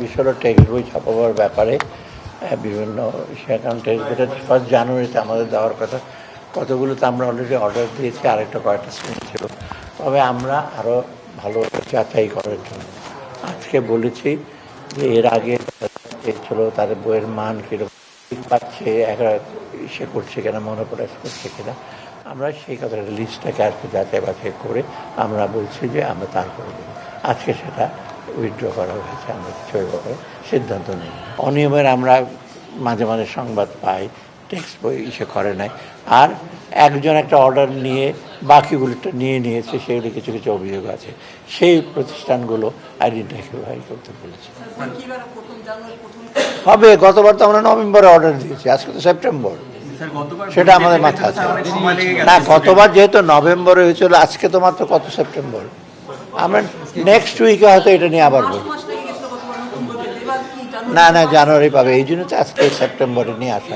বিষয় হলো টেক্সট বই ছাপাবার ব্যাপারে বিভিন্ন কারণ টেক্সট বইটা 1 জানুয়ারিতে আমাদের দেওয়ার কথা, কতগুলোতে আমরা অলরেডি অর্ডার দিয়েছি, আরেকটা কয়েকটা স্ক্রিন ছিল। তবে আমরা আরও ভালো যাচাই করার জন্য আজকে বলেছি যে এর আগে ছিল তাদের বইয়ের মান কীরকম পাচ্ছে, একটা ইসে করছে কিনা, মনোপ্রাইজ করছে কিনা, আমরা সেই কথাটা লিস্টটাকে আজকে যাচাই বাছাই করে আমরা বলছি যে আমরা তারপরে দেবো। আজকে সেটা উইথড্র করা হয়েছে, আমরা কিছু ব্যাপারে সিদ্ধান্ত নিই। অনিয়মের আমরা মাঝে মাঝে সংবাদ পাই, টেক্সট বই ইসে করে নাই, আর একজন একটা অর্ডার নিয়ে বাকিগুলোটা নিয়েছে, সেগুলি কিছু কিছু অভিযোগ আছে, সেই প্রতিষ্ঠানগুলো আইডেন্টিফাই করতে বলেছে। হবে, গতবার তো আমরা নভেম্বরে অর্ডার দিয়েছি, আজকে তো সেপ্টেম্বর, সেটা আমাদের মাথা আছে না। গতবার যেহেতু নভেম্বরে হয়েছিল, আজকে তো মাত্র কত সেপ্টেম্বর, আমরা নেক্সট উইকে হয়তো এটা নিয়ে আবার বলব। না জানুয়ারি পাবে, এই জন্য তো আজকে সেপ্টেম্বরে নিয়ে আসা।